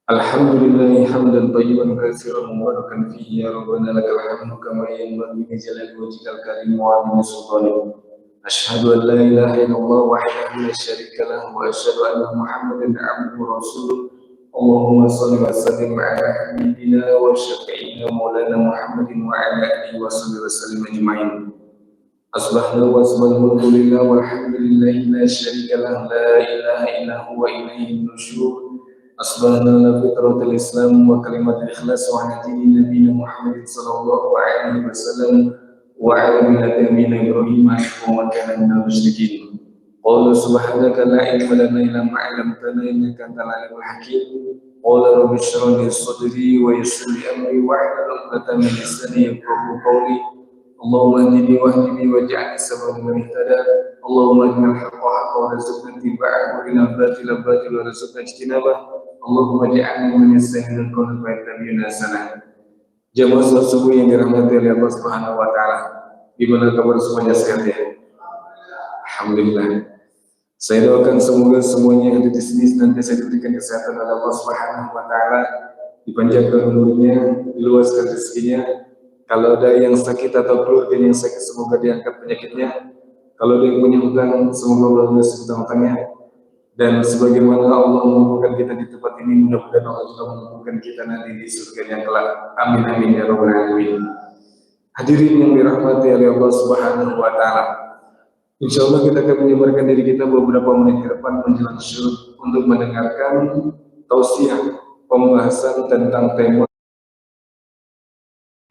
Alhamdulillah hamdan tayyiban katsiran mubarakan fihi ya rabbana lakal hamdu kama yanbaghi li jalali wajhikal karim wa 'azimi sultanik. Asyhadu an la ilaha illallah wahdahu la syarika lahu wa asyhadu anna Muhammadan 'abduhu wa rasuluh. Allahumma shalli wa sallim 'ala habibina wa syafi'ina maulana Muhammadin wa 'ala alihi wa sahbihi wa sallim ajma'in. Asbahna wa asbahna lillah walhamdulillahi la syarika lahu la ilaha illa huwa ilaihi nusyur. أصبحنا على فطرة الإسلام وكلمة الإخلاص وعلى دين نبينا محمد صلى الله عليه وسلم وعلى ملة أبينا إبراهيم وما كان من المشركين. قال سبحانك لا علم لنا إلا ما علمتنا إنك أنت العليم الحكيم. قال رب اشرح لي صدري ويسر لي أمري واحلل عقدة من لساني يفقهوا قولي. اللهم اهدني واهدني واجعلني سببا لمن اهتدى. اللهم ارنا الحق حقا وارزقنا اتباعه وارنا الباطل باطلا وارزقنا اجتنابه. Allahumma ja'alni min as-sahilin qul fa'ittabi'una sana. Jamaah salat subuh yang dirahmati oleh Allah Subhanahu wa taala. Gimana kabar semuanya, sehat ya? Alhamdulillah. Saya doakan semoga semuanya yang ada di sini senantiasa diberikan kesehatan oleh Allah Subhanahu wa taala, dipanjangkan umurnya, diluaskan rezekinya. Kalau ada yang sakit atau keluarga yang sakit, semoga diangkat penyakitnya. Kalau ada yang punya hutang, semoga Allah lunasi hutang-hutangnya. Dan sebagaimana Allah mengumpulkan kita di tempat ini, mudah-mudahan Allah juga mengumpulkan kita nanti di surga yang kelak. Amin amin ya rabbal alamin. Hadirin yang dirahmati oleh Allah Subhanahu wa taala. Insyaallah kita akan menyebarkan diri kita beberapa menit ke depan menjelang syuruk untuk mendengarkan tausiah pembahasan tentang tema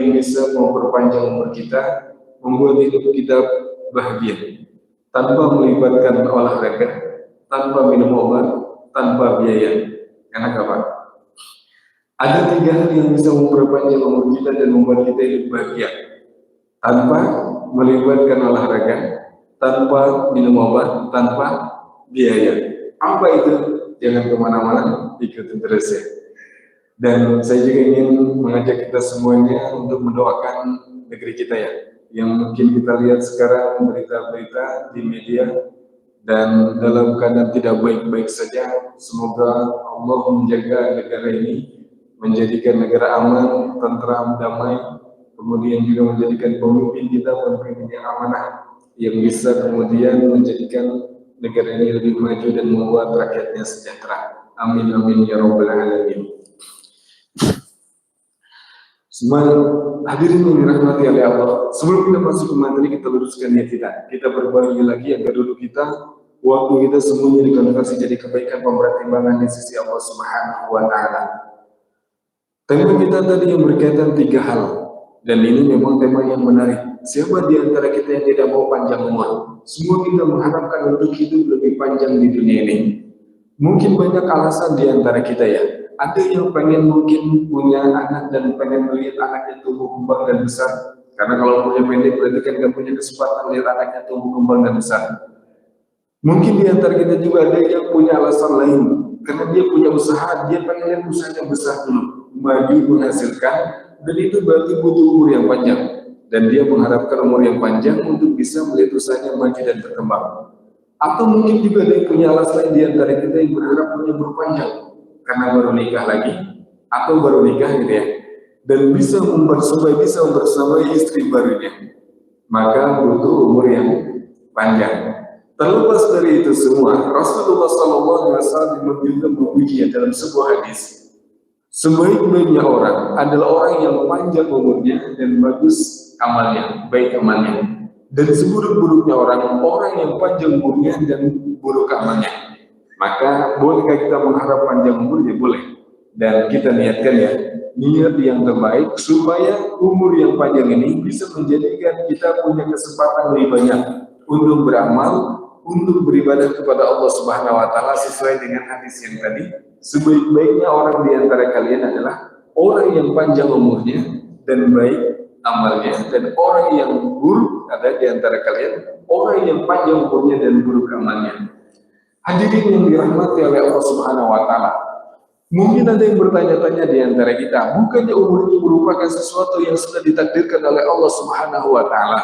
yang bisa memperpanjang umur kita, membuat hidup kita bahagia tanpa melibatkan olahraga, tanpa minum obat, tanpa biaya. Enak apa? Ada 3 hal yang bisa memperpanjang umur kita dan membuat kita hidup bahagia tanpa melibatkan olahraga, tanpa minum obat, tanpa biaya. Apa itu? Jangan kemana-mana, ikutin terus ya. Dan saya juga ingin mengajak kita semuanya untuk mendoakan negeri kita ya, yang mungkin kita lihat sekarang berita-berita di media dan dalam keadaan tidak baik-baik saja. Semoga Allah menjaga negara ini, menjadikan negara aman, tentram, damai, kemudian juga menjadikan pemimpin kita pemimpin yang amanah, yang bisa kemudian menjadikan negara ini lebih maju dan membuat rakyatnya sejahtera. Amin amin ya rabbal alamin. Hadirin yang dirahmati oleh Allah, sebelum kita masuk ke materi, kita luruskan niat kita. Kita berbagi lagi agar dulu waktu kita semuanya dikonversi jadi kebaikan pempertimbangan di sisi Allah Subhanahu wa taala. Tema kita tadi yang berkaitan 3 hal, dan ini memang tema yang menarik. Siapa di antara kita yang tidak mau panjang umur? Semua kita mengharapkan untuk hidup lebih panjang di dunia ini. Mungkin banyak alasan di antara kita ya. Ada yang pengen mungkin punya anak dan pengen melihat anaknya tumbuh kembang dan besar. Karena kalau punya pendek berarti kan gak punya kesempatan melihat anaknya tumbuh kembang dan besar. Mungkin di antara kita juga ada yang punya alasan lain. Karena dia punya usaha, dia pengen lihat usahanya besar dulu, maju menghasilkan, dan itu berarti butuh umur yang panjang. Dan dia mengharapkan umur yang panjang untuk bisa melihat usahanya maju dan berkembang. Atau mungkin juga ada yang punya alasan lain di antara kita yang berharap punya umur panjang karena baru nikah lagi atau baru nikah gitu ya, dan bisa membersamai istri barunya, maka butuh umur yang panjang. Terlepas dari itu semua, Rasulullah SAW juga memuji dalam sebuah hadis, sebaik-baiknya orang adalah orang yang panjang umurnya dan bagus amalnya, baik amalnya. Dan seburuk-buruknya orang yang panjang umurnya dan buruk amalnya. Maka bolehkah kita mengharap panjang umur? Ya boleh. Dan kita niatkan ya, niat yang terbaik supaya umur yang panjang ini bisa menjadikan kita punya kesempatan lebih banyak untuk beramal, untuk beribadah kepada Allah Subhanahu wa taala sesuai dengan hadis yang tadi. Sebaik-baiknya orang di antara kalian adalah orang yang panjang umurnya dan baik amalnya, dan orang yang buruk ada di antara kalian orang yang panjang umurnya dan buruk amalnya. Hadirin yang dirahmati oleh Allah Subhanahu wa taala, mungkin ada yang bertanya-tanya di antara kita, bukannya umur itu merupakan sesuatu yang sudah ditakdirkan oleh Allah Subhanahu wa taala,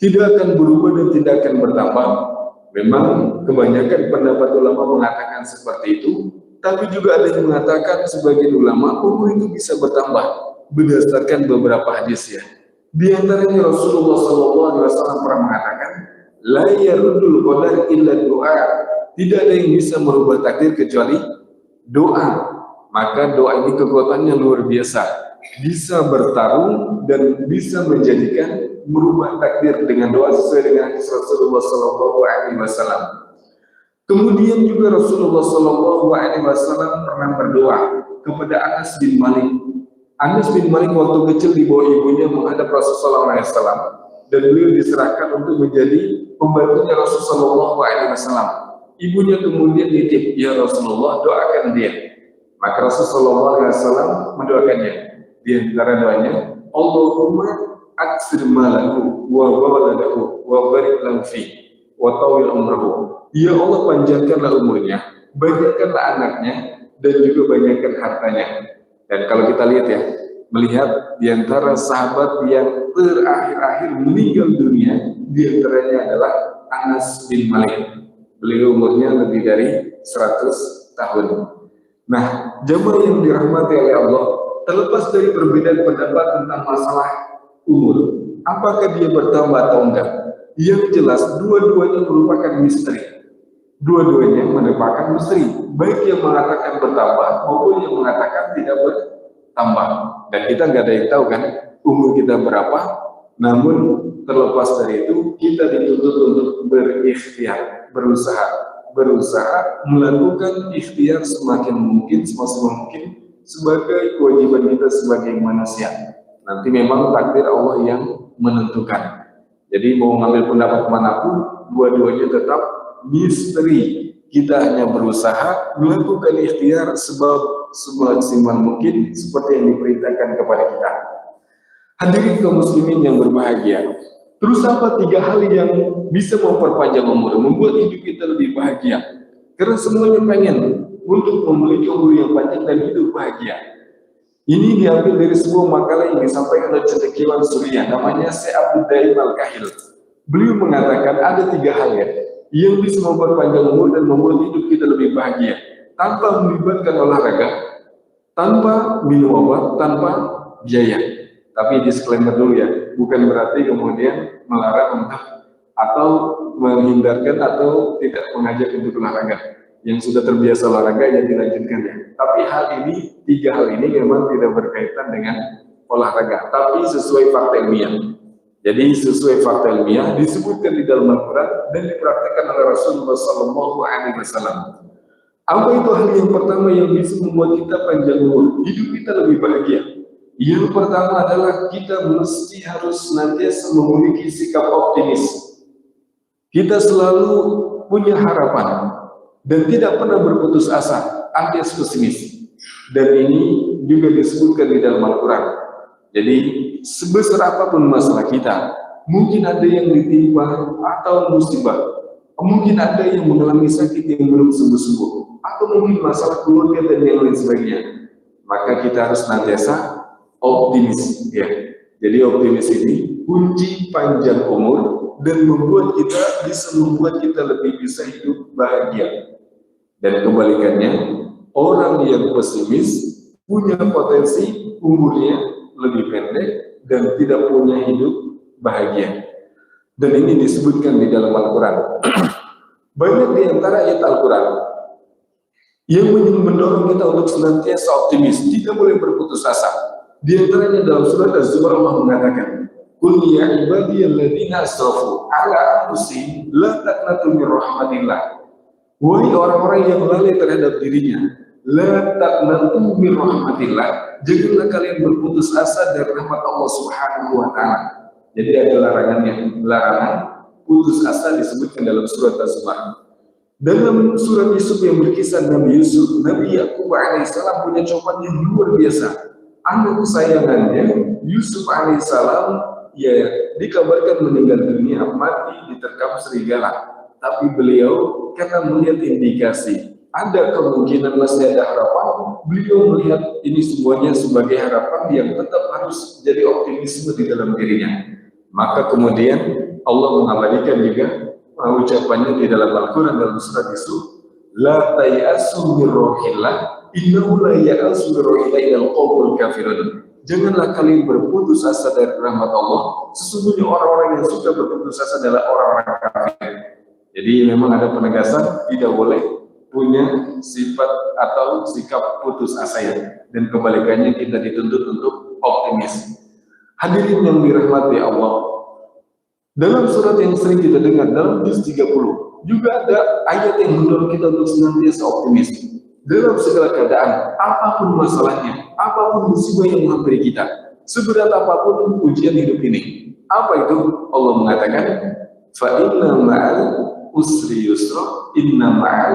tidak akan berubah dan tidak akan bertambah? Memang kebanyakan pendapat ulama mengatakan seperti itu, Tapi juga ada yang mengatakan sebagian ulama umur itu bisa bertambah berdasarkan beberapa hadis ya. Di antaranya Rasulullah SAW pernah mengatakan, la yarudul qadar illa doa. Tidak ada yang bisa merubah takdir kecuali doa. Maka doa ini kekuatannya luar biasa, bisa bertarung dan bisa menjadikan merubah takdir dengan doa sesuai dengan hadis Rasulullah SAW. Kemudian juga Rasulullah SAW pernah berdoa kepada Anas bin Malik. Anas bin Malik waktu kecil dibawa ibunya menghadap Rasulullah SAW dan beliau diserahkan untuk menjadi pembantunya Rasulullah SAW. Ibunya kemudian nitip, ya Rasulullah doakan dia. Maka Rasulullah SAW mendoakannya. Di antara doanya, Allahumma aksir malahu wa waladahu wa barik lahu fi wa tawil umrahu. Ya Allah, panjangkanlah umurnya, banyakkanlah anaknya, dan juga banyakkan hartanya. Dan kalau kita lihat ya, melihat di antara sahabat yang terakhir-akhir meninggal dunia, di antaranya adalah Anas bin Malik. Beliau umurnya lebih dari 100 tahun. Nah, jemaah yang dirahmati oleh Allah, terlepas dari perbedaan pendapat tentang masalah umur, apakah dia bertambah atau enggak, yang jelas dua-duanya merupakan misteri. Dua-duanya merupakan misteri, baik yang mengatakan bertambah maupun yang mengatakan tidak bertambah. Dan kita nggak ada yang tahu kan umur kita berapa. Namun terlepas dari itu, kita dituntut untuk berikhtiar, berusaha melakukan ikhtiar semakin mungkin, semaksimal mungkin sebagai kewajiban kita sebagai manusia. Nanti memang takdir Allah yang menentukan. Jadi mau ngambil pendapat manapun, dua-duanya tetap misteri. Kita hanya berusaha melakukan ikhtiar semaksimal mungkin seperti yang diperintahkan kepada kita. Hadirin kaum muslimin yang berbahagia, terus apa 3 hal yang bisa memperpanjang umur, membuat hidup kita lebih bahagia? Karena semuanya pengen untuk memiliki umur yang panjang dan hidup bahagia. Ini diambil dari sebuah makalah yang disampaikan oleh cendekiawan Suriah, namanya Syekh Abdul Daim Al-Kahil. Beliau mengatakan ada 3 hal ya yang bisa memperpanjang umur dan membuat hidup kita lebih bahagia, tanpa melibatkan olahraga, tanpa minum obat, tanpa biaya. Tapi disclaimer dulu ya, bukan berarti kemudian melarang untuk atau menghindarkan atau tidak mengajak untuk olahraga. Yang sudah terbiasa olahraga ya dilanjutkan ya. Tapi hal ini, 3 hal ini memang tidak berkaitan dengan olahraga, tapi sesuai fakta ilmiah. Jadi sesuai fakta ilmiah disebutkan di dalam Al-Quran dan dipraktikkan oleh Rasulullah SAW. Apa itu hal yang pertama yang bisa membuat kita panjang umur, hidup kita lebih bahagia? Yang pertama adalah kita mesti harus senantiasa memiliki sikap optimis. Kita selalu punya harapan dan tidak pernah berputus asa, alias pesimis. Dan ini juga disebutkan di dalam Al-Quran. Jadi sebesar apapun masalah kita, mungkin ada yang ditimpa atau musibah, mungkin ada yang mengalami sakit yang belum sembuh-sembuh, atau mungkin masalah keluarga dan yang lain sebagainya, maka kita harus senantiasa optimis ya. Jadi optimis ini kunci panjang umur dan membuat kita lebih bisa hidup bahagia. Dan kebalikannya, orang yang pesimis punya potensi umurnya lebih pendek dan tidak punya hidup bahagia. Dan ini disebutkan di dalam Al-Quran. Banyak di antara ayat Al-Quran yang mendorong kita untuk senantiasa optimis, tidak boleh berputus asa. Di antaranya dalam surat Az-Zumar Allah mengatakan, "Qul ya ibadiyalladzina asrafu ala anfusihim la taqnatu min rahmatillah." Wahai orang-orang yang lalai terhadap dirinya, la taqnatu min rahmatillah. Janganlah kalian berputus asa dari rahmat Allah Subhanahu wa taala. Jadi ada larangannya, larangan putus asa disebutkan dalam surat Az-Zumar. Dalam surat Yusuf yang berkisah Nabi Yusuf, Nabi Yakub alaihissalam punya jawaban yang luar biasa. Anak kesayangannya Yusuf alaihissalam ya dikabarkan meninggal dunia, mati diterkam serigala. Tapi beliau karena melihat indikasi ada kemungkinan masih ada harapan, beliau melihat ini semuanya sebagai harapan yang tetap harus jadi optimisme di dalam dirinya. Maka kemudian Allah mengabadikan juga ucapannya di dalam Al-Quran dalam surat Yusuf, la tayasu min rohillah innahu la ya'asu min rohillah ilal qawmul kafirun. Janganlah kalian berputus asa dari rahmat Allah. Sesungguhnya orang-orang yang suka berputus asa adalah orang-orang kafir. Jadi memang ada penegasan tidak boleh punya sifat atau sikap putus asa ya. Dan kebalikannya kita dituntut untuk optimis. Hadirin yang dirahmati Allah, dalam surat yang sering kita dengar, dalam juz 30, juga ada ayat yang mendorong kita untuk senantiasa optimis. Dalam segala keadaan, apapun masalahnya, apapun musibah yang menghampiri kita, seberat apapun ujian hidup ini. Apa itu? Allah mengatakan, fa inna ma'al usri yusra, inna ma'al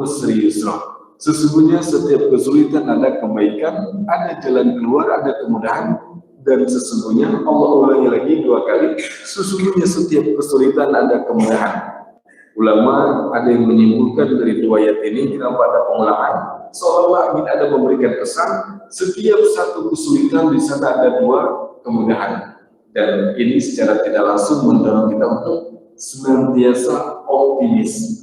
usri yusra. Sesungguhnya setiap kesulitan ada kebaikan, ada jalan keluar, ada kemudahan. Dan sesungguhnya, Allah ulangi lagi 2 kali, sesungguhnya setiap kesulitan ada kemudahan. Ulama ada yang menyimpulkan dari 2 ayat ini, kenapa ada pengulangan? Seolah-olah ingin ada memberikan pesan, setiap satu kesulitan di sana ada 2 kemudahan. Dan ini secara tidak langsung mendorong kita untuk senantiasa optimis.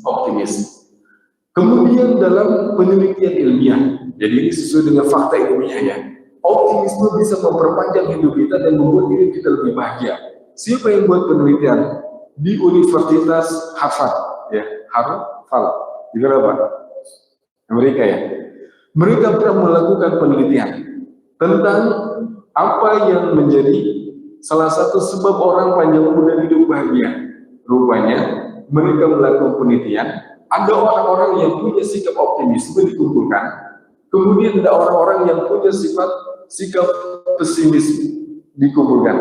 Kemudian dalam penelitian ilmiah, jadi ini sesuai dengan fakta ilmiah ya, optimisme bisa memperpanjang hidup kita dan membuat hidup kita lebih bahagia. Siapa yang buat penelitian? Di Universitas Harvard, ya, Harvard, juga apa? Amerika ya. Mereka pernah melakukan penelitian tentang apa yang menjadi salah satu sebab orang panjang umur dan hidup bahagia. Rupanya mereka melakukan penelitian, ada orang-orang yang punya sikap optimisme dikumpulkan, kemudian ada orang-orang yang punya sikap pesimis dikumpulkan,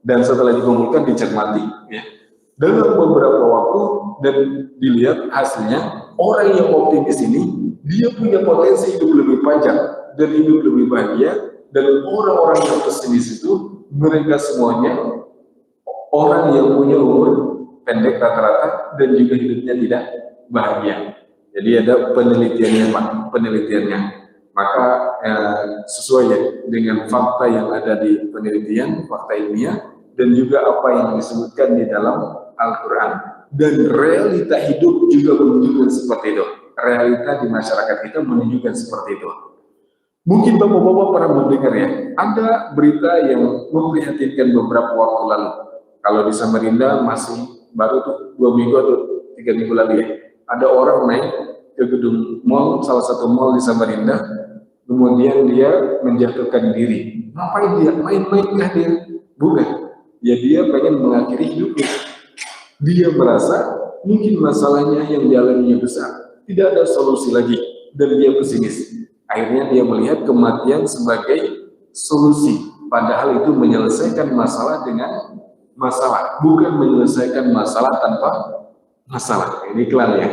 dan setelah dikumpulkan dicermati ya, dalam beberapa waktu dan dilihat hasilnya, orang yang optimis ini dia punya potensi hidup lebih panjang dan hidup lebih bahagia, dan orang-orang yang pesimis itu mereka semuanya orang yang punya umur pendek rata-rata dan juga hidupnya tidak bahagia. Jadi ada penelitiannya. Maka sesuai ya dengan fakta yang ada di penelitian, fakta ilmiah, dan juga apa yang disebutkan di dalam Al-Quran. Dan realita hidup juga menunjukkan seperti itu. Realita di masyarakat kita menunjukkan seperti itu. Mungkin bapak-bapak pernah mendengar ya, ada berita yang memprihatinkan beberapa waktu lalu. Kalau di Samarinda masih baru tuh 2 minggu atau 3 minggu lalu ya, ada orang naik ke gedung mall, salah satu mall di Samarinda, kemudian dia menjatuhkan diri. Ngapain dia? Main-main kah dia? Bukan. Ya dia pengen mengakhiri hidupnya. Dia merasa mungkin masalahnya yang dialaminya besar, tidak ada solusi lagi, dan dia pesimis. Akhirnya dia melihat kematian sebagai solusi, padahal itu menyelesaikan masalah dengan masalah, bukan menyelesaikan masalah tanpa masalah. Ini iklan ya.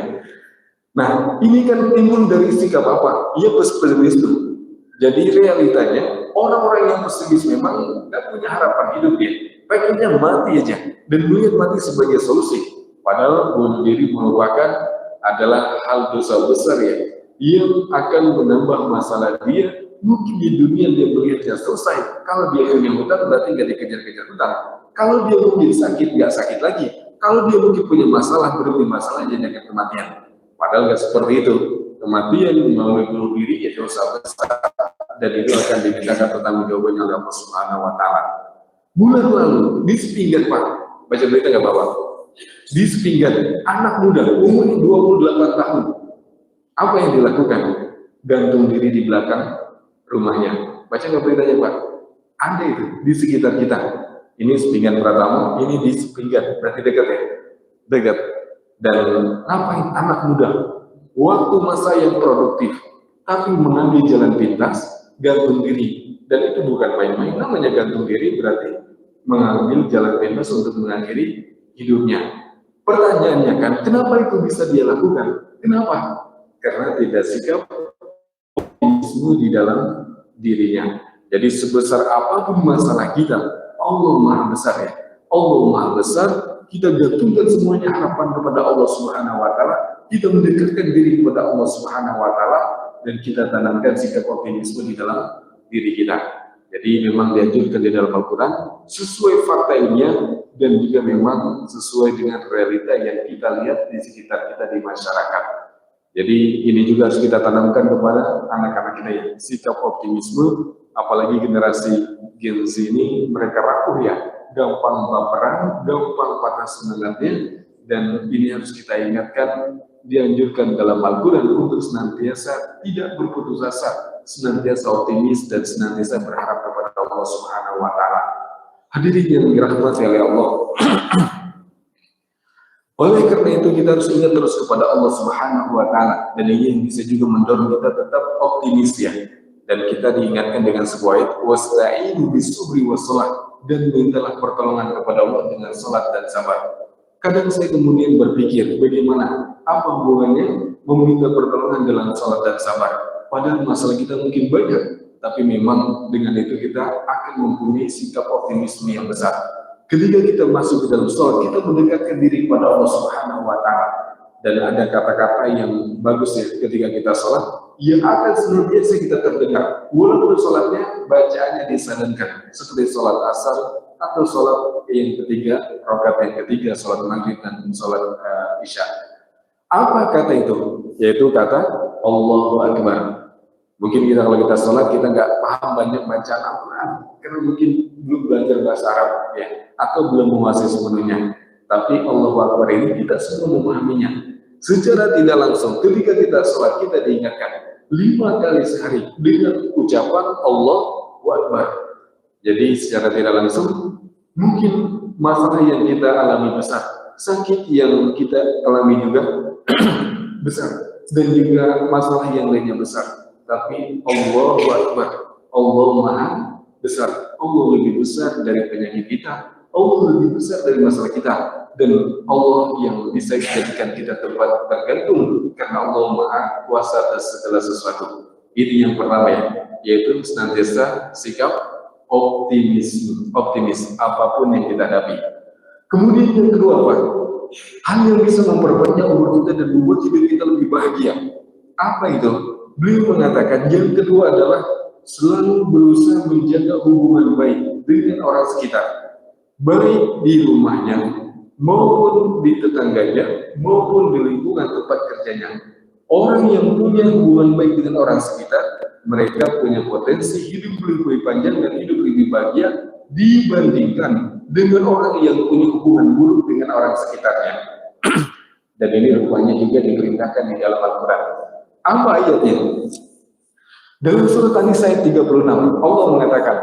Nah, ini kan timbul dari sikap apa? Ia pesimisme. Jadi realitanya, orang-orang yang pesimis memang nggak punya harapan hidup ya. Pengennya mati aja, dan melihat mati sebagai solusi. Padahal bunuh diri merupakan adalah hal dosa besar ya, yang akan menambah masalah dia. Mungkin di dunia dia melihatnya selesai. Kalau dia punya hutang, berarti nggak dikejar-kejar hutang. Kalau dia mungkin sakit, nggak sakit lagi. Kalau dia mungkin punya masalah, berarti masalahnya dengan kematian. Padahal nggak seperti itu. Kematian melalui bunuh diri ya dosa besar, dan itu akan dimintakan pertanggungjawabannya oleh Allah Subhanahu Wa Taala. Bulan lalu di Sepinggan Pak, baca berita nggak Bapak? Di Sepinggan, anak muda umur 28 tahun, apa yang dilakukan? Gantung diri di belakang rumahnya. Baca nggak beritanya Pak? Ada itu di sekitar kita. Ini Sepinggan Pratama, ini di Sepinggan, berarti dekat ya? Dekat. Dan ngapain anak muda? Waktu masa yang produktif, tapi mengambil jalan pintas, gantung diri. Dan itu bukan main-main, namanya gantung diri berarti mengambil jalan pintas untuk mengakhiri hidupnya. Pertanyaannya kan, kenapa itu bisa dia lakukan? Kenapa? Karena tidak sikap optimisme di dalam dirinya. Jadi sebesar apapun masalah kita, Allah Maha Besar ya. Allah Maha Besar, kita gantungkan semuanya harapan kepada Allah Subhanahu Wa Taala. Kita mendekatkan diri kepada Allah Subhanahu Wa Taala, dan kita tanamkan sikap optimisme di dalam diri kita. Jadi memang dianjurkan di dalam Al-Quran sesuai fakta ilmiah, dan juga memang sesuai dengan realita yang kita lihat di sekitar kita di masyarakat. Jadi ini juga harus kita tanamkan kepada anak-anak kita ya, sikap optimisme, apalagi generasi Gen Z ini mereka rapuh ya, gampang baperan, gampang patah semangatnya, dan ini harus kita ingatkan, dianjurkan dalam Al-Quran untuk senantiasa tidak berputus asa, senantiasa optimis dan senantiasa berharap kepada Allah Subhanahu wa Ta'ala. Hadirin yang dirahmati oleh Allah. Oleh karena itu kita harus ingat terus kepada Allah Subhanahu wa Ta'ala, dan ini yang bisa juga mendorong kita tetap optimis ya. Dan kita diingatkan dengan sebuah ayat, wasta'inu bis-subri was-shalah, dan mintalah pertolongan kepada Allah dengan salat dan sabar. Kadang saya kemudian berpikir, bagaimana apa hubungannya meminta pertolongan dalam salat dan sabar? Padahal masalah kita mungkin banyak, tapi memang dengan itu kita akan mempunyai sikap optimisme yang besar. Ketika kita masuk ke dalam sholat, kita mendekatkan diri kepada Allah Subhanahu wa Ta'ala. Dan ada kata-kata yang bagus ya, ketika kita sholat, yang akan senantiasa kita terdengar. Walaupun sholatnya, bacaannya disadankan. Seperti sholat asar, atau sholat yang ketiga, rakaat yang ketiga, sholat maghrib dan sholat isya. Apa kata itu? Yaitu kata Allahu Akbar. Mungkin kita kalau kita sholat, kita nggak paham banyak bacaan Al-Quran. Karena mungkin belum belajar bahasa Arab ya, atau belum menguasai sepenuhnya. Tapi Allahu Akbar ini kita semua memahaminya. Secara tidak langsung, ketika kita sholat, kita diingatkan 5 kali sehari dengan ucapan Allahu Akbar. Jadi secara tidak langsung, mungkin masalah yang kita alami besar, sakit yang kita alami juga besar, dan juga masalah yang lainnya besar. Tapi Allahu Akbar, Allah Maha Besar, Allah lebih besar dari penyakit kita, Allah lebih besar dari masalah kita, dan Allah yang bisa dijadikan kita tempat tergantung, karena Allah Maha Kuasa atas segala sesuatu. Ini yang pertama ya, yaitu senantiasa sikap optimis apapun yang kita hadapi. Kemudian yang kedua apa? Hal yang bisa memperpanjang umur kita dan membuat hidup kita lebih bahagia. Apa itu? Beliau mengatakan yang kedua adalah selalu berusaha menjaga hubungan baik dengan orang sekitar, baik di rumahnya, maupun di tetangganya, maupun di lingkungan tempat kerjanya. Orang yang punya hubungan baik dengan orang sekitar, mereka punya potensi hidup lebih panjang dan hidup lebih bahagia dibandingkan dengan orang yang punya hubungan buruk dengan orang sekitarnya. Dan ini rupanya juga diperintahkan di dalam Al-Quran. Apa ayatnya? Dalam surat An-Nisa ayat 36, Allah mengatakan,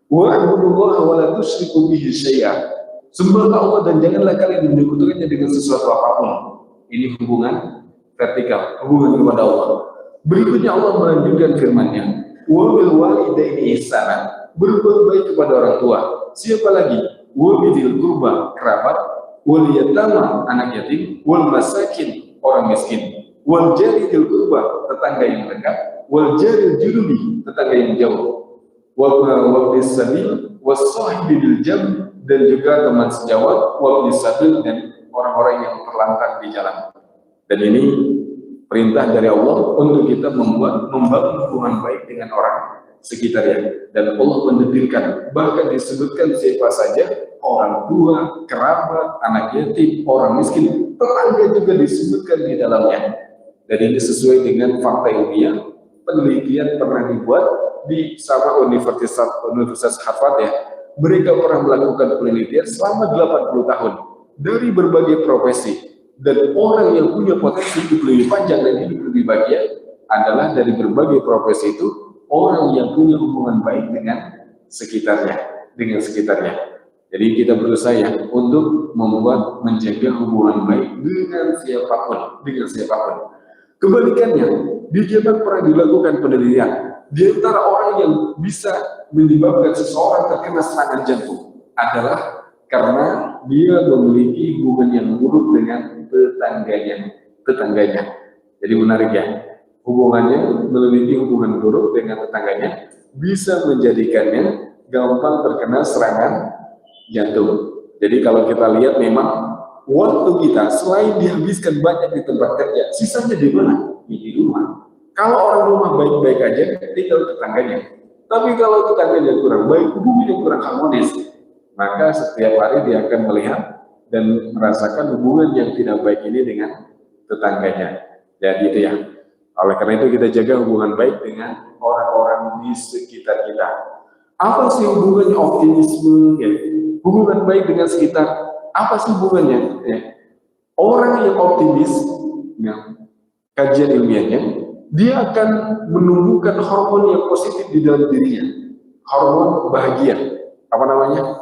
wa'budullaha wa la tusyriku bihi syai'a. Sembahlah Allah dan janganlah kalian menyekutukannya dengan sesuatu apapun. Ini hubungan vertikal, hubungan kepada Allah. Berikutnya Allah melanjutkan firman-Nya, wa bil walidaini ihsana. Berbuat baik kepada orang tua. Siapa lagi? Wa bidil qurba, kerabat, wal yatama, anak yatim, wal masakin, orang miskin. Wal jaril qurba, tetangga yang dekat, wal jaril junubi, tetangga yang jauh, wal bisabil, was sahibi bil jam, dan juga teman sejawat, wal bisabil, dan orang-orang yang terlantar di jalan. Dan ini perintah dari Allah untuk kita membangun hubungan baik dengan orang sekitarnya. Dan Allah mendetilkan, bahkan disebutkan siapa saja, orang tua, kerabat, anak yatim, orang miskin, tetangga juga disebutkan di dalamnya. Dan ini sesuai dengan fakta ilmiah, penelitian pernah dibuat di sama Universitas Harvard ya. Mereka pernah melakukan penelitian selama 80 tahun dari berbagai profesi, dan orang yang punya potensi hidup lebih panjang dan hidup lebih bahagia adalah dari berbagai profesi itu orang yang punya hubungan baik dengan sekitarnya, Jadi kita berusaha ya untuk menjaga hubungan baik dengan siapapun. Kebalikannya, di Jerman pernah dilakukan penelitian, di antara orang yang bisa menyebabkan seseorang terkena serangan jantung adalah karena dia memiliki hubungan yang buruk dengan tetangganya. Jadi menarik ya, memiliki hubungan buruk dengan tetangganya bisa menjadikannya gampang terkena serangan jantung. Jadi kalau kita lihat memang waktu kita selain dihabiskan banyak di tempat kerja, sisanya di mana? Di rumah. Kalau orang rumah baik-baik aja, tinggal tetangganya. Tapi kalau tetangganya kurang baik, hubungannya kurang harmonis, maka setiap hari dia akan melihat dan merasakan hubungan yang tidak baik ini dengan tetangganya. Jadi itu ya. Oleh karena itu kita jaga hubungan baik dengan orang-orang di sekitar kita. Apa sih hubungannya optimisme? Ya. Hubungan baik dengan sekitar. Apa sih hubungannya? Ya. Orang yang optimis, ya, kajian ilmiahnya, dia akan menumbuhkan hormon yang positif di dalam dirinya. Hormon bahagia. Apa namanya?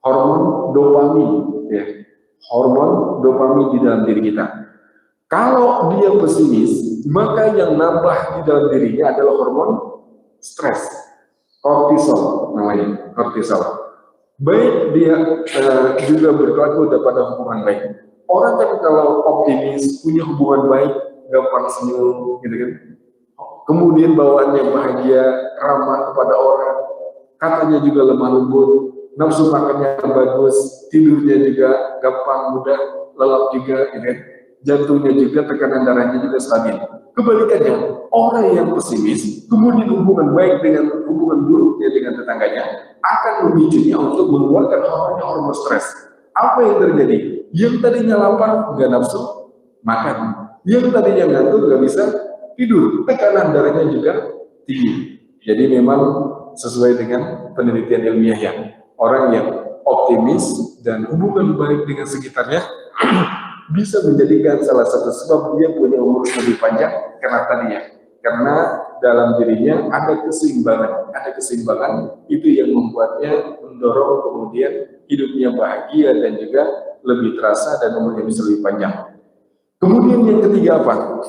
Hormon dopamin. Ya. Hormon dopamin di dalam diri kita. Kalau dia pesimis, maka yang nambah di dalam dirinya adalah hormon stres, kortisol namanya, kortisol. Baik dia juga berlaku pada hubungan baik. Orang kan kalau optimis, punya hubungan baik, gampang senyum, gitu kan. Kemudian bawaannya bahagia, ramah kepada orang, katanya juga lemah lembut, nafsu makannya bagus, tidurnya juga gampang, mudah, lelap juga, gitu kan. Jantungnya juga, tekanan darahnya juga stabil. Kebalikannya, orang yang pesimis, kemudian hubungan baik dengan hubungan buruknya dengan tetangganya, akan memicunya untuk mengeluarkan hormon stres. Apa yang terjadi? Yang tadinya lapar, nggak nafsu makan. Yang tadinya ngantuk, nggak bisa tidur. Tekanan darahnya juga tinggi. Jadi memang sesuai dengan penelitian ilmiah yang orang yang optimis dan hubungan baik dengan sekitarnya bisa menjadikan salah satu sebab dia punya umur lebih panjang karena dalam dirinya ada keseimbangan itu yang membuatnya mendorong kemudian hidupnya bahagia dan juga lebih terasa dan umurnya bisa lebih panjang. Kemudian yang ketiga apa?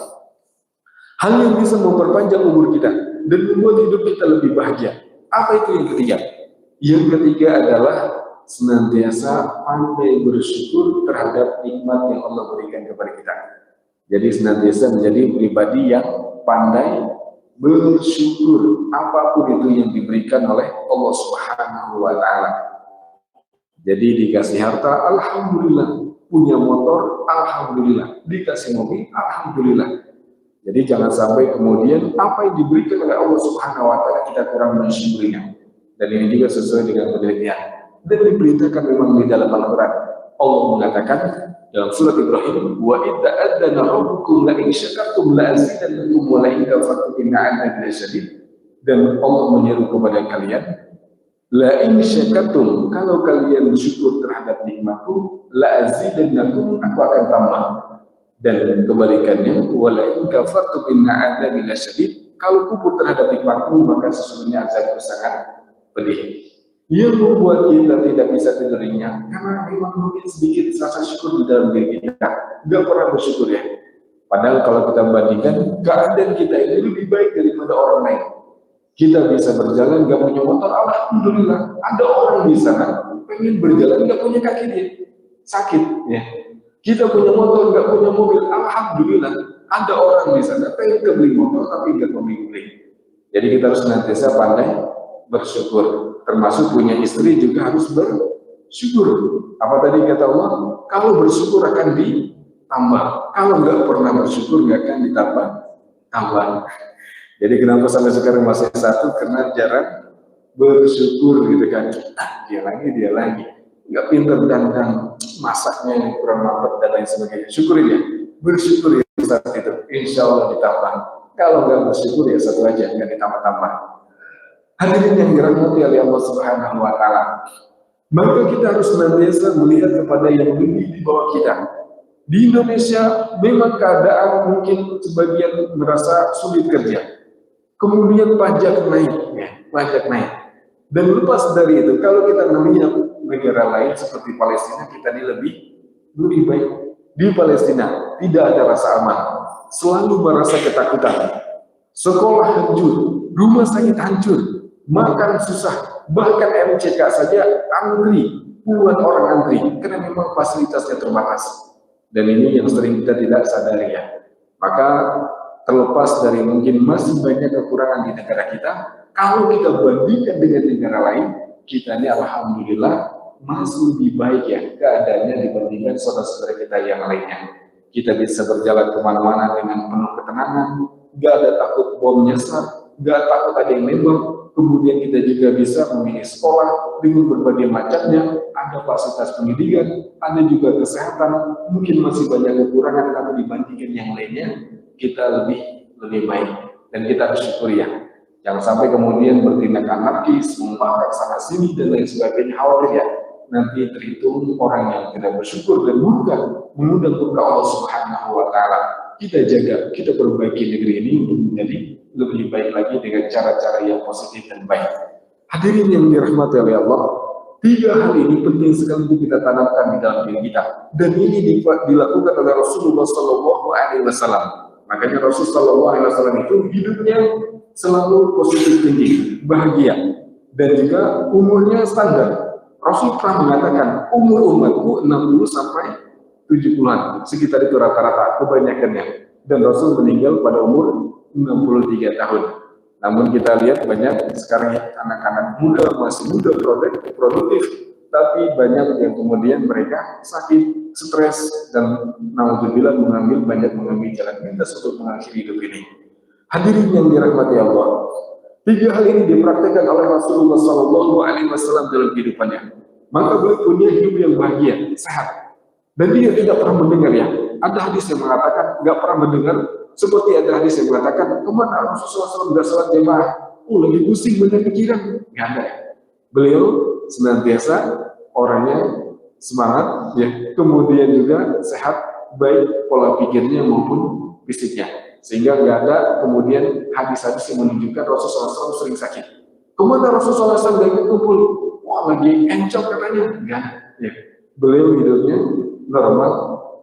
Hal yang bisa memperpanjang umur kita dan membuat hidup kita lebih bahagia. Apa itu yang ketiga? Yang ketiga adalah senantiasa pandai bersyukur terhadap nikmat yang Allah berikan kepada kita. Jadi senantiasa menjadi pribadi yang pandai bersyukur apapun itu yang diberikan oleh Allah Subhanahu wa Ta'ala. Jadi dikasih harta, alhamdulillah. Punya motor, alhamdulillah. Dikasih mobil, alhamdulillah. Jadi jangan sampai kemudian apa yang diberikan oleh Allah Subhanahu wa Ta'ala kita kurang mensyukurinya. Dan ini juga sesuai dengan penelitian. Dan diberitakan memang di dalam Al-Quran. Allah mengatakan dalam surat Ibrahim, wa idza adzana rabbukum la in syakartum la azidannakum wa la in kafartum inna 'adzabi lasyadid. Dan Allah menyeru kepada kalian, la in syakartum, kalau kalian bersyukur terhadap nikmatku, la azidannakum, aku akan tambah. Dan kebalikannya, wa la in kafartum inna 'adzabi lasyadid, kalau kufur terhadap nikmatku maka sesungguhnya azabku sangat pedih. Yang membuat kita tidak bisa tidurnya karena memang mungkin sedikit rasa syukur di dalam diri kita, nggak pernah bersyukur ya. Padahal kalau kita bandingkan keadaan kita ini lebih baik daripada orang lain. Kita bisa berjalan nggak punya motor, alhamdulillah. Ada orang di sana pengen berjalan nggak punya kaki dia, sakit ya. Kita punya motor nggak punya mobil, alhamdulillah. Ada orang di sana pengen beli motor tapi nggak beli. Jadi kita harus senantiasa pandai bersyukur, termasuk punya istri juga harus bersyukur. Apa tadi kata Allah? Kalau bersyukur akan ditambah, kalau nggak pernah bersyukur nggak akan ditambah. Jadi kenapa sampai sekarang masih satu? Karena jarang bersyukur gitu kan. Dia lagi, nggak pintar dan masaknya kurang mantap dan lain sebagainya. Syukurin ya, bersyukur ya saat itu, insya Allah ditambah. Kalau nggak bersyukur ya satu aja, nggak ditambah-tambah. Hadirin yang dirahmati oleh Allah Subhanahu wa Ta'ala, maka kita harus senantiasa melihat kepada yang lebih di bawah kita. Di Indonesia memang keadaan mungkin sebagian merasa sulit kerja, kemudian pajak naik, dan lepas dari itu kalau kita melihat negara lain seperti Palestina, kita ini lebih baik. Di Palestina tidak ada rasa aman, selalu merasa ketakutan, sekolah hancur, rumah sakit hancur, makan susah, bahkan MCK saja antri, puluhan orang antri, karena memang fasilitasnya terbatas. Dan ini yang sering kita tidak sadari ya. Maka terlepas dari mungkin masih banyak kekurangan di negara kita, kalau kita bandingkan dengan negara lain, kita ini alhamdulillah masih lebih baik ya keadaannya dibandingkan saudara-saudara kita yang lainnya. Kita bisa berjalan kemana-mana dengan penuh ketenangan, gak ada takut bom nyasar, gak takut ada yang nembak. Kemudian kita juga bisa memilih sekolah dengan berbagai macamnya, ada fasilitas pendidikan, ada juga kesehatan, mungkin masih banyak kekurangan tapi dibandingkan yang lainnya, kita lebih baik, dan kita harus syukuri ya. Jangan sampai kemudian bertindak anarkis, membakar sana sini dan lain sebagainya, khawatir ya nanti terhitung orang yang tidak bersyukur dan mengundang murka Allah Subhanahu wa Ta'ala. Kita jaga, kita perbaiki negeri ini untuk menjadi lebih baik lagi dengan cara-cara yang positif dan baik. Hadirin yang dirahmati oleh Allah, 3 hal ini penting sekali untuk kita tanamkan di dalam diri kita, dan ini dilakukan oleh Rasulullah Sallallahu Alaihi Wasallam. Makanya Rasulullah Sallallahu Alaihi Wasallam itu hidupnya selalu positif tinggi, bahagia, dan juga umurnya standar. Rasul pernah mengatakan umur umatku 60 sampai 70-an, sekitar itu rata-rata kebanyakannya, dan Rasul meninggal pada umur 63 tahun. Namun kita lihat banyak sekarang anak-anak muda, masih muda, produktif, tapi banyak yang kemudian mereka sakit, stres, dan naudzubillah banyak mengambil jalan pintas untuk mengakhiri hidup ini. Hadirin yang dirahmati Allah, 3 hal ini dipraktikkan oleh Rasulullah Sallallahu Alaihi Wasallam dalam kehidupannya. Maka beliau punya hidup yang bahagia, sehat, dan dia tidak pernah mendengar ya. Ada hadis yang mengatakan nggak pernah mendengar, seperti ada hadis yang mengatakan kemana Rasulullah SAW nggak sholat jamaah, lagi pusing banyak pikiran, nggak ada. Beliau senantiasa orangnya semangat, ya, kemudian juga sehat, baik pola pikirnya maupun fisiknya, sehingga nggak ada kemudian hadis-hadis yang menunjukkan Rasulullah SAW sering sakit. Kemana Rasulullah SAW nggak ikut kumpul? Wah, lagi encok katanya, enggak. Ya. Beliau hidupnya normal,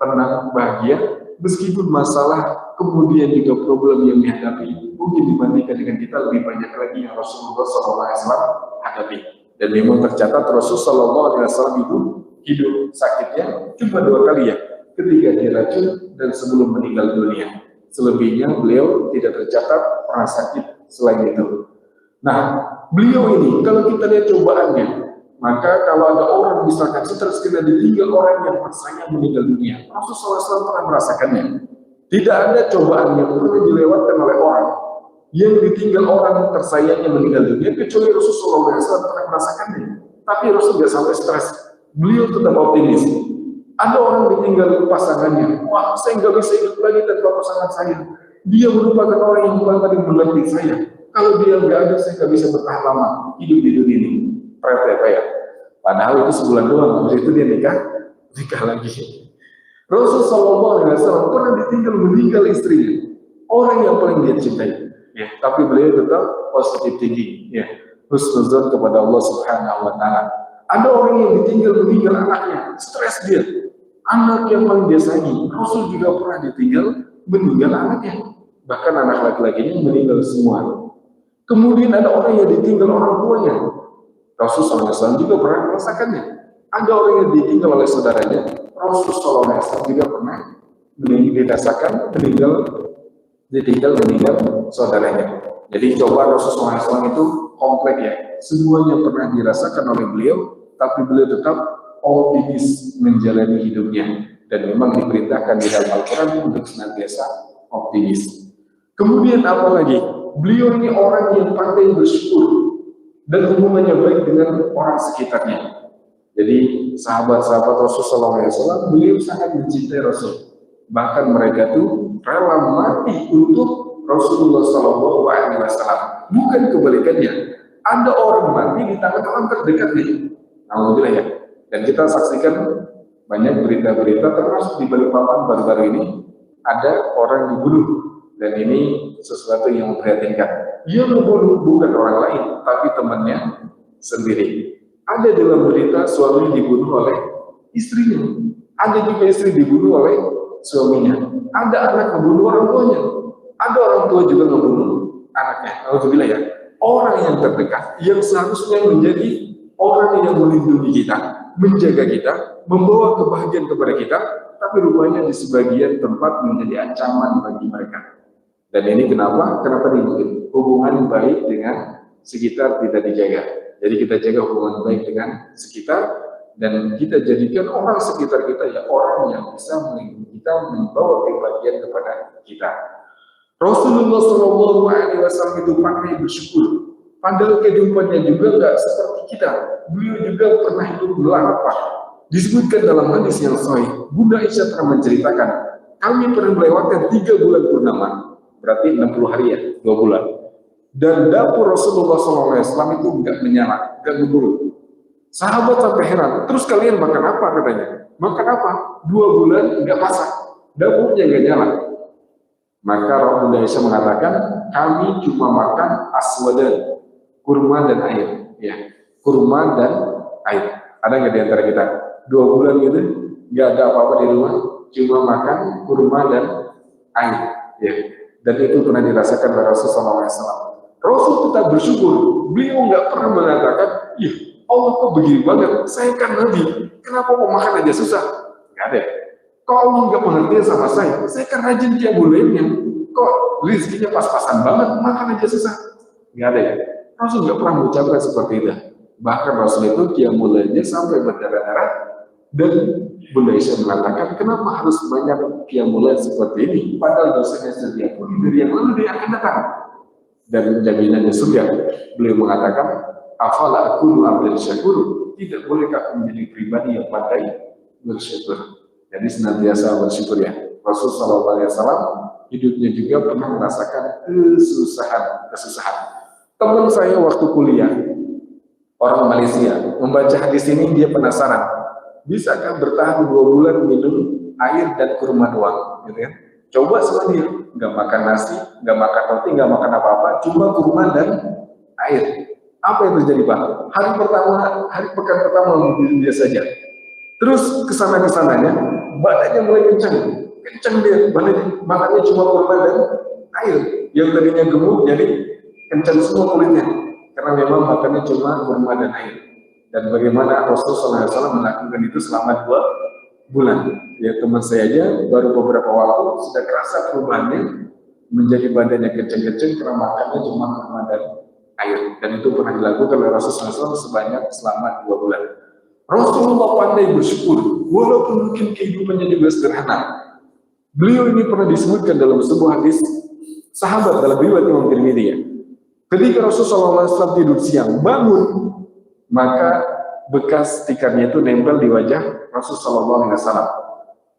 tenang, bahagia, meskipun masalah kemudian juga problem yang dihadapi mungkin dibandingkan dengan kita lebih banyak lagi yang Rasulullah SAW hadapi. Dan memang tercatat Rasulullah SAW itu hidup sakitnya cuma 2 kali ya, ketika diracun dan sebelum meninggal dunia. Selebihnya beliau tidak tercatat pernah sakit selain itu. Nah, beliau ini kalau kita lihat cobaannya, maka kalau ada orang misalkan stres kena ditinggal orang yang tersayang meninggal dunia, Rasulullah SAW pernah merasakannya. Tidak ada cobaan yang pernah dilewatkan oleh orang yang ditinggal orang tersayangnya meninggal dunia kecuali Rasulullah SAW pernah merasakannya. Tapi Rasul tidak sampai stres, beliau tetap optimis. Ada orang ditinggal pasangannya, wah saya nggak bisa hidup lagi tanpa pasangan saya. Dia merupakan orang yang paling mengerti saya. Kalau dia nggak ada, saya nggak bisa bertahan lama hidup di dunia ini. Ya. Padahal itu sebulan doang, habis itu dia nikah lagi. Rasulullah SAW pernah ditinggal meninggal istrinya, orang yang paling dia cintai. Ya, tapi beliau tetap positif tinggi, ya, husnuzon kepada Allah Subhanahu Wa Taala. Ada orang yang ditinggal meninggal anaknya, stres dia, anak yang paling dia sayangi. Rasul juga pernah ditinggal meninggal anaknya, bahkan anak laki-lakinya meninggal semua. Kemudian ada orang yang ditinggal orang tuanya, Rasulullah SAW juga pernah merasakannya. Ada orang yang ditinggal oleh saudaranya, Rasulullah SAW juga pernah dirasakan ditinggal saudaranya. Jadi coba Rasulullah SAW itu kompleks ya, semuanya pernah dirasakan oleh beliau, tapi beliau tetap optimis menjalani hidupnya, dan memang diperintahkan di dalam Al-Quran untuk senantiasa optimis. Kemudian apa lagi? Beliau ini orang yang pandai bersyukur dan hubungannya baik dengan orang sekitarnya. Jadi sahabat-sahabat Rasulullah SAW, beliau sangat mencintai Rasul. Bahkan mereka tuh rela mati untuk Rasulullah SAW. Bukan kebalikannya. Ada orang mati di tangan orang terdekatnya. Alhamdulillah ya. Dan kita saksikan banyak berita-berita, termasuk di Balikpapan baru-baru ini ada orang dibunuh. Dan ini sesuatu yang memprihatinkan. Dia membunuh bukan orang lain, tapi temannya sendiri. Ada dalam berita suami dibunuh oleh istrinya. Ada juga istri dibunuh oleh suaminya. Ada anak membunuh orang tuanya. Ada orang tua juga membunuh anaknya. Alhamdulillah ya. Orang yang terdekat, yang seharusnya menjadi orang yang melindungi kita, menjaga kita, membawa kebahagiaan kepada kita, tapi rupanya di sebagian tempat menjadi ancaman bagi mereka. Dan ini kenapa? Kenapa dibuat hubungan baik dengan sekitar tidak dijaga. Jadi kita jaga hubungan baik dengan sekitar, dan kita jadikan orang sekitar kita ya orang yang bisa melindungi kita, membawa kebahagiaan kepada kita. Rasulullah SAW itu pandai bersyukur. Padahal kehidupannya juga nggak seperti kita. Beliau juga pernah hidup lapar. Disebutkan dalam hadis yang sahih, Bunda Aisyah pernah menceritakan, kami pernah melewatkan 3 bulan purnama, berarti 60 hari ya, 2 bulan. Dan dapur Rasulullah SAW itu enggak menyala, enggak berburuk. Sahabat sampai heran, terus kalian makan apa katanya? Makan apa? 2 bulan enggak masak, dapurnya enggak nyala. Maka Rasulullah Aisyah mengatakan, kami cuma makan aswadan, kurma dan air. Ya, kurma dan air. Ada nggak di antara kita? 2 bulan gitu, nggak ada apa-apa di rumah, cuma makan kurma dan air. Ya, dan itu pernah dirasakan oleh Rasulullah SAW. Rasul tetap bersyukur. Beliau nggak pernah mengatakan, ih, Allah kok begini banget, saya kan Nabi, kenapa mau makan aja susah? Nggak ada. Kok Allah nggak pengertian sama saya kan rajin tiap bulannya, kok rezekinya pas-pasan banget, makan aja susah? Nggak ada ya. Rasul nggak pernah mengucapkan seperti itu. Bahkan Rasul itu qiyamulailnya sampai berdarah-darah, dan Bunda Aisyah mengatakan, kenapa harus banyak qiyamulail seperti ini? Padahal dosanya setiap dari yang lalu dia akan datang. Dan jaminannya surga. Beliau mengatakan, afala akunu abdan syakur, tidak bolehkah menjadi pribadi yang pandai bersyukur. Jadi senantiasa bersyukur ya. Rasulullah SAW hidupnya juga pernah merasakan kesusahan. Teman saya waktu kuliah, orang Malaysia, membaca hadis ini dia penasaran, bisakah bertahan 2 bulan minum air dan kurma doang, gitu kan? Coba sama dia, nggak makan nasi, nggak makan roti, nggak makan apa-apa, cuma kurma dan air. Apa yang terjadi Pak? Hari pekan pertama dia saja. Terus kesananya, badannya mulai kencang dia, makannya cuma kurma dan air. Yang tadinya gemuk jadi kencang semua kulitnya, karena memang makannya cuma kurma dan air. Dan bagaimana Rasulullah SAW melakukan itu selama 2 bulan. Ya, teman saya aja baru beberapa waktu sudah kerasa perubahannya, menjadi badannya kencang-kencang karena makannya cuma kurma dan air. Dan itu pernah dilakukan oleh Rasulullah SAW selama 2 bulan. Rasulullah pandai bersyukur, walaupun mungkin kehidupannya juga sederhana. Beliau ini pernah disebutkan dalam sebuah hadis sahabat dalam riwayat Imam Tirmidzi ya. Ketika Rasulullah SAW tidur siang, bangun, maka bekas tikarnya itu nempel di wajah Rasulullah SAW.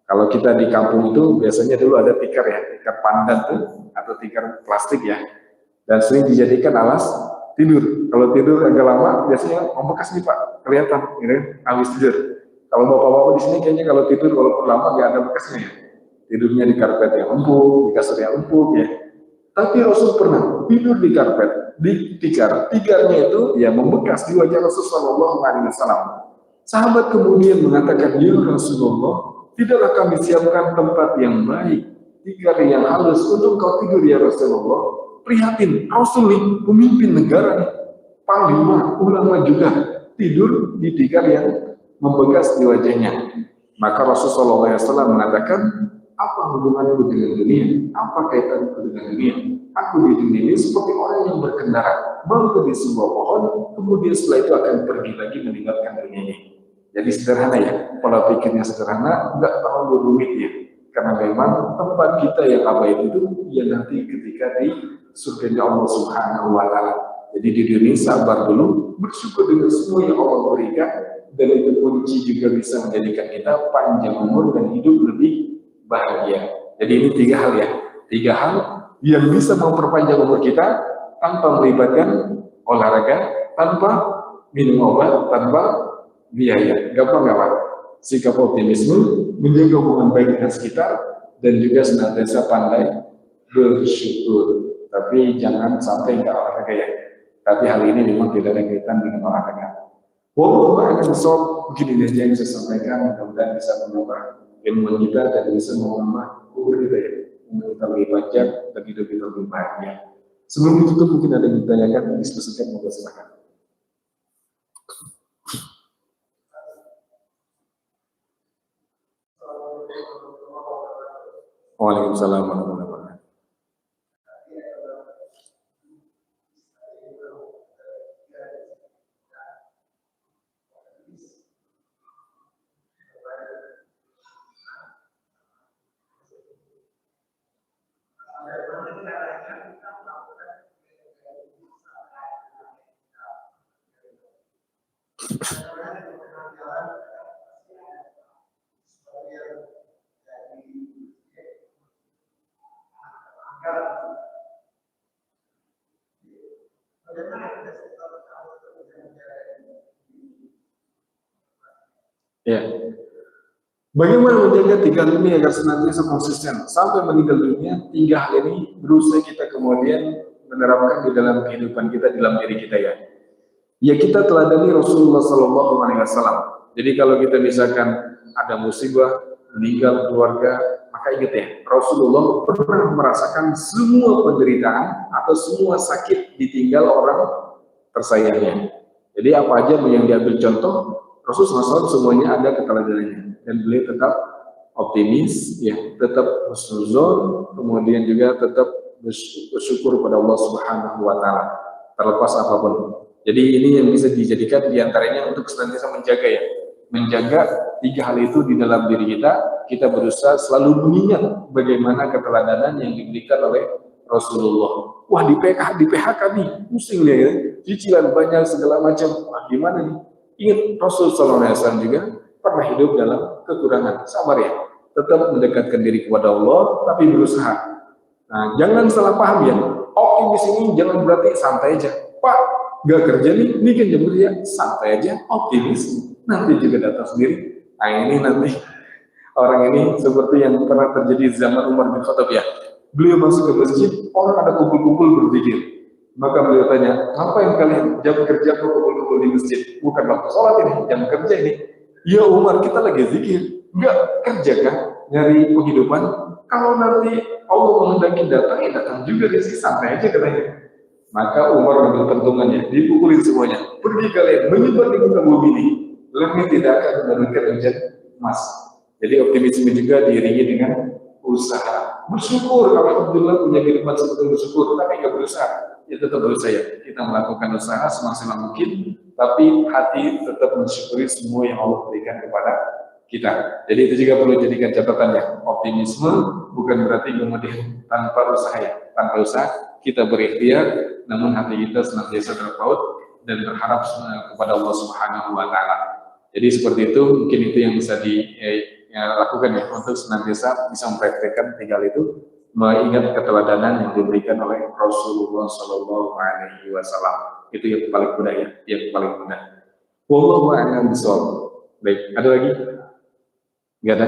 Kalau kita di kampung itu biasanya dulu ada tikar ya, tikar pandan tuh atau tikar plastik ya, dan sering dijadikan alas tidur. Kalau tidur agak lama biasanya membekas nih Pak, kelihatan, gitu, habis tidur. Kalau bapak-bapak di sini kayaknya kalau tidur walaupun lama nggak ada bekasnya ya, tidurnya di karpet yang empuk, di kasur yang empuk ya. Tapi Rasul pernah tidur di karpet, di tikar. Tikarnya itu ya membekas di wajah Rasulullah SAW. Sahabat kemudian mengatakan, ya Rasulullah, tidaklah kami siapkan tempat yang baik, tikar yang halus untuk kau tidur ya Rasulullah. Prihatin, Rasul nih, pemimpin negara, panglima, ulama juga, tidur di tikar yang membekas di wajahnya. Maka Rasulullah SAW mengatakan, apa hubunganku dengan dunia? Apa kaitanku dengan dunia? Aku di dunia ini seperti orang yang berkendara, bangkit di sebuah pohon, kemudian setelah itu akan pergi lagi meninggalkan dunia ini. Jadi sederhana ya, pola pikirnya sederhana, nggak terlalu rumit ya. Karena memang tempat kita yang abadi itu ya nanti ketika di surganya Allah Subhanahu wa Ta'ala. Jadi di dunia sabar dulu, bersyukur dengan semua yang Allah berikan, dan itu kunci juga bisa menjadikan kita panjang umur dan hidup lebih bahagia. Jadi ini 3 hal ya, 3 hal yang bisa memperpanjang umur kita tanpa melibatkan olahraga, tanpa minum obat, tanpa biaya. Gampang. Sikap optimisme, menjaga hubungan baik dengan sekitar, dan juga senantiasa pandai bersyukur. Tapi jangan sampai ke olahraga ya. Tapi hal ini memang tidak ada kaitan dengan olahraga. Walaupun akan soal begini aja yang saya sampaikan, mudah-mudahan bisa menambah ilmu kita dan bisa menambah umur kita ya, umur kita lebih panjang dan hidup kita lebih bahagia. Sebelum ditutup mungkin ada yang ditanyakan, diskusikan, monggo silakan. Waalaikumsalam warahmatullahi wabarakatuh. Ya. Bagaimana menjaga 3 hal ini agar senantiasa konsisten sampai meninggal dunia? 3 hal ini berusaha kita kemudian menerapkan di dalam kehidupan kita, di dalam diri kita ya. Ya kita teladani Rasulullah Sallallahu Alaihi Wasallam. Jadi kalau kita misalkan ada musibah, meninggal keluarga, maka ingat ya, Rasulullah pernah merasakan semua penderitaan atau semua sakit ditinggal orang tersayangnya. Jadi apa aja yang diambil contoh, Rasulullah SAW semuanya ada keteladanannya, dan beliau tetap optimis, ya, tetap husnuzon, kemudian juga tetap bersyukur pada Allah Subhanahu Wa Taala terlepas apapun. Jadi ini yang bisa dijadikan diantaranya untuk senantiasa menjaga ya, menjaga 3 hal itu di dalam diri kita. Kita berusaha selalu mengingat bagaimana keteladanan yang diberikan oleh Rasulullah. Wah, di PHK nih, pusing dia ya, cicilan banyak segala macam. Wah, gimana nih? Ingat Rasulullah SAW juga pernah hidup dalam kekurangan. Sabar ya, tetap mendekatkan diri kepada Allah, tapi berusaha. Nah, jangan salah paham ya. Optimis ini jangan berarti santai aja. Pak, gak kerja nih, bikin jam kerja, santai aja, optimis, nanti juga datang sendiri. Nah ini nanti orang ini seperti yang pernah terjadi zaman Umar bin Khattab ya. Beliau masuk ke masjid, orang ada kumpul-kumpul berzikir. Maka beliau tanya, ngapain kalian jam kerja kok kumpul-kumpul di masjid? Bukan waktu sholat ini, jam kerja ini. Ya Umar, kita lagi zikir, nggak kerja kan, nyari penghidupan. Kalau nanti Allah menghendaki datang, ya datang juga di sini, santai aja katanya. Maka Umar mengambil pentungannya, dipukulin semuanya. Pergi kalian, menyebar di muka bumi ini. Langit tidak akan menurunkan hujan emas. Jadi optimisme juga diiringi dengan usaha. Bersyukur, alhamdulillah punya kehidupan seperti bersyukur, tapi nggak berusaha. Ya tetap berusaha ya. Kita melakukan usaha semaksimal mungkin, tapi hati tetap mensyukuri semua yang Allah berikan kepada kita. Jadi itu juga perlu jadikan catatan ya. Optimisme bukan berarti kemudian tanpa usaha ya. Tanpa usaha kita berikhtiar, namun hati kita senantiasa terpaut dan berharap kepada Allah Subhanahu Wa Taala. Jadi seperti itu, mungkin itu yang bisa dilakukan ya untuk senantiasa bisa mempraktekkan 3 hal itu, mengingat keteladanan yang diberikan oleh Rasulullah Sallallahu Alaihi Wasallam. Itu yang paling mudah ya, yang paling mudah. Wallahu a'lam bishawab. Baik, ada lagi? Enggak ada?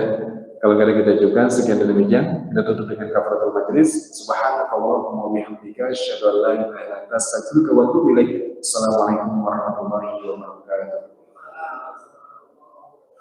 Kalau nggak ada kita juga, sekian dan demikian. Kita tutup dengan kafaratul majlis. Subhanakallahumma wa bihamdika, asyhadu an la ilaha illa anta, astaghfiruka wa atubu ilaik. Assalamualaikum warahmatullahi wabarakatuh.